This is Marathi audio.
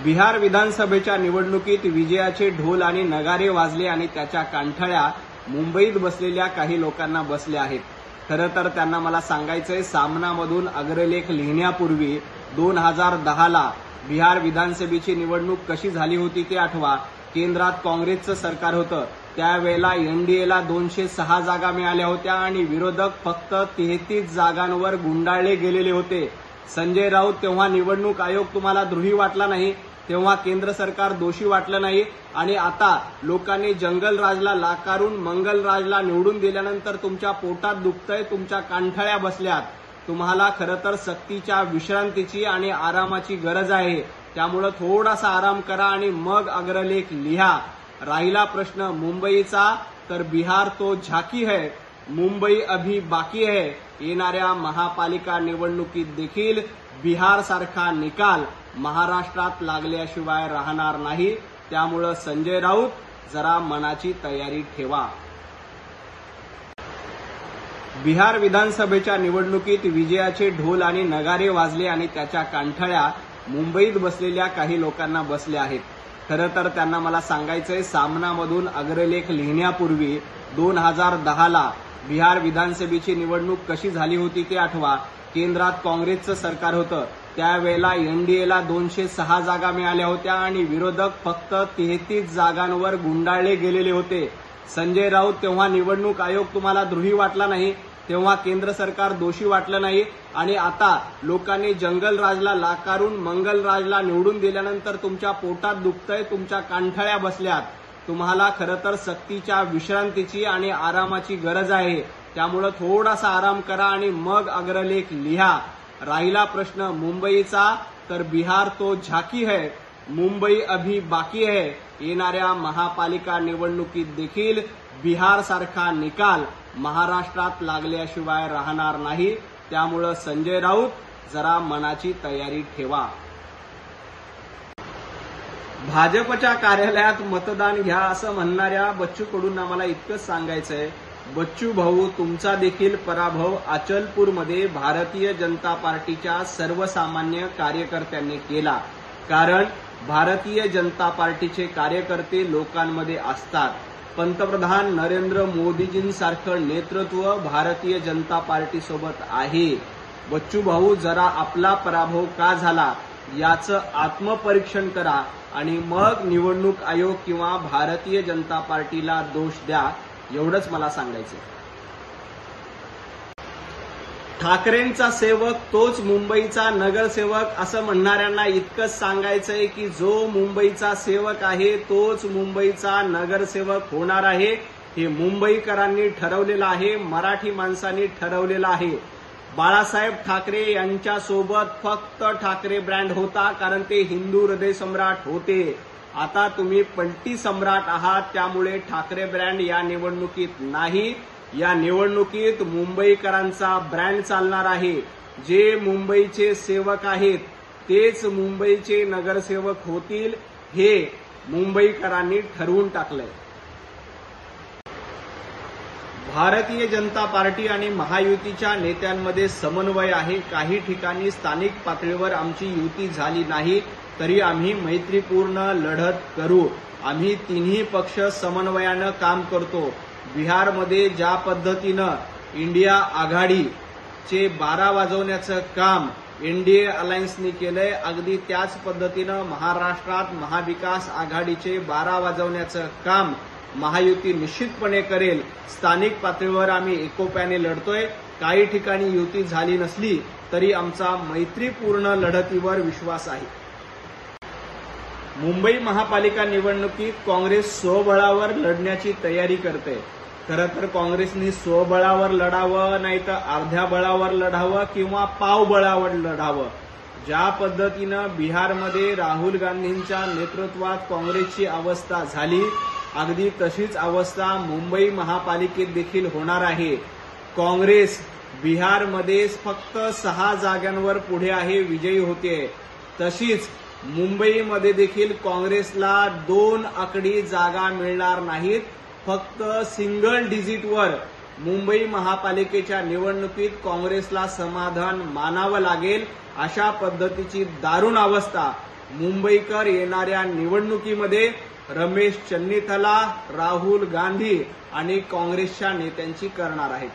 बिहार विधानसभेच्या निवडणुकीत विजयाचे ढोल आणि नगारे वाजले आणि त्याच्या कानठळ्या मुंबईत बसलेल्या काही लोकांना बसल्या आहेत। खरं तर त्यांना मला सांगायचंय, सामनामधून अग्रलेख लिहिण्यापूर्वी 2010 ला बिहार विधानसभेची निवडणूक कशी झाली होती ते आठवा। केंद्रात काँग्रेसचं सरकार होतं, त्यावेळेला एनडीएला 206 जागा मिळाल्या होत्या आणि विरोधक फक्त 33 जागांवर गुंडाळले गेलेले होते। संजय राऊत तेव्हा निवडणूक आयोग तुम्हाला द्रोही वाटला नाही, तेव्हा केंद्र सरकार दोषी वाटलं नाही आणि आता लोकांनी जंगलराजला लाकारून मंगलराजला निवडून दिल्यानंतर तुमच्या पोटात दुखतंय, तुमच्या कानठळ्या बसल्यात। तुम्हाला खरं तर सक्तीच्या विश्रांतीची आणि आरामाची गरज आहे, त्यामुळे थोडासा आराम करा आणि मग अग्रलेख लिहा। राहिला प्रश्न मुंबईचा, तर बिहार तो झाकी है, मुंबई अभी बाकी है। येणाऱ्या महापालिका निवडणुकीत देखील बिहार सारखा निकाल महाराष्ट्रात लागल्याशिवाय राहणार नाही, त्यामुळे संजय राऊत जरा मनाची तयारी ठेवा। बिहार विधानसभेच्या निवडणुकीत विजयाचे ढोल आणि नगारे वाजले आणि त्याच्या कानठळ्या मुंबईत बसलेल्या काही लोकांना बसल्या आहेत। खरं तर त्यांना मला सांगायचंय, सामनामधून अग्रलेख लिहिण्यापूर्वी 2010 ला बिहार विधानसभेची निवडणूक कशी झाली होती ते आठवा। केंद्रात काँग्रेसचं सरकार होतं, त्यावेळेला एनडीएला 206 जागा मिळाल्या होत्या आणि विरोधक फक्त 33 जागांवर गुंडाळले गेलेले होते। संजय राऊत तेव्हा निवडणूक आयोग तुम्हाला द्रोही वाटला नाही, तेव्हा केंद्र सरकार दोषी वाटलं नाही आणि आता लोकांनी जंगलराजला लाकारून मंगलराजला निवडून दिल्यानंतर तुमच्या पोटात दुखतंय, तुमच्या कानठळ्या बसल्यात। तुम्हाला खरं तर सक्तीच्या विश्रांतीची आणि आरामाची गरज आहे, त्यामुळे थोडासा आराम करा आणि मग अग्रलेख लिहा। राहिला प्रश्न मुंबईचा, तर बिहार तो झाकी है, मुंबई अभी बाकी है। येणाऱ्या महापालिका निवडणुकीत देखील बिहार सारखा निकाल महाराष्ट्रात लागल्याशिवाय राहणार नाही, त्यामुळे संजय राऊत जरा मनाची तयारी ठेवा। भाजपच्या कार्यालयात मतदान घ्या असं म्हणणाऱ्या बच्चू कडूंना मला इतकंच सांगायचंय, बच्चू भाऊ, तुमचा देखील पराभव अचलपूरमध्ये भारतीय जनता पार्टीच्या सर्वसामान्य कार्यकर्त्यांनी केला। कारण भारतीय जनता पार्टीचे कार्यकर्ते लोकांमध्ये असतात। पंतप्रधान नरेंद्र मोदीजींसारखं नेतृत्व भारतीय जनता पार्टी सोबत आहे। बच्चू भाऊ, जरा आपला पराभव का झाला याचं आत्मपरीक्षण करा आणि मग निवडणूक आयोग किंवा भारतीय जनता पार्टीला दोष द्या, एवढंच मला सांगायचं। ठाकरेंचा सेवक तोच मुंबईचा नगरसेवक असं म्हणणाऱ्यांना इतकंच सांगायचंय की जो मुंबईचा सेवक आहे तोच मुंबईचा नगरसेवक होणार आहे। हे मुंबईकरांनी ठरवलेलं आहे, मराठी माणसांनी ठरवलेलं आहे। बाळासाहेब ठाकरे यांच्यासोबत फक्त ठाकरे ब्रँड होता, कारण ते हिंदू हृदय सम्राट होते। आता तुम्ही पलटी सम्राट आहात, त्यामुळे ठाकरे ब्रँड या निवडणुकीत नाही। या निवडणुकीत मुंबईकरांचा ब्रँड चालणार आहे। जे मुंबईचे सेवक आहेत तेच मुंबईचे नगरसेवक होतील, हे मुंबईकरांनी ठरवून टाकलंय। भारतीय जनता पार्टी आणि महायुतीच्या नेत्यांमध्ये समन्वय आहे। काही ठिकाणी स्थानिक पातळीवर आमची युती झाली नाही, तरी आम्ही मैत्रीपूर्ण लढत करू। आम्ही तिन्ही पक्ष समन्वयानं काम करतो। बिहारमध्ये ज्या पद्धतीनं इंडिया आघाडीचे 12 वाजवण्याचं काम एनडीए अलायन्सनी केलंय, अगदी त्याच पद्धतीनं महाराष्ट्रात महाविकास आघाडीचे 12 वाजवण्याचं काम महायुती निश्चितपणे करेल। स्थानिक पातळीवर आम्ही एकोप्याने लढतोय। काही ठिकाणी युती झाली नसली तरी आमचा मैत्रीपूर्ण लढतीवर विश्वास आहे। मुंबई महापालिका निवडणुकीत काँग्रेस स्वबळावर लढण्याची तयारी करते। खरं तर काँग्रेसनी स्वबळावर लढावं, नाही तर अर्ध्या बळावर लढावं किंवा पाव बळावर लढावं। ज्या पद्धतीनं बिहारमध्ये राहुल गांधींच्या नेतृत्वात काँग्रेसची अवस्था झाली, अगदी तशीच अवस्था मुंबई महापालिकेत देखील होणार आहे। काँग्रेस बिहारमध्ये फक्त 6 जागांवर पुढे आहे, विजयी होते। तशीच मुंबईमध्ये देखील काँग्रेसला 2 आकडी जागा मिळणार नाहीत, फक्त सिंगल डिजिटवर मुंबई महापालिकेच्या निवडणुकीत काँग्रेसला समाधान मानावं लागेल। अशा पद्धतीची दारुण अवस्था मुंबईकर येणाऱ्या निवडणुकीमध्ये रमेश चन्नीथला, राहुल गांधी आणि काँग्रेसच्या नेत्यांची करणार आहेत.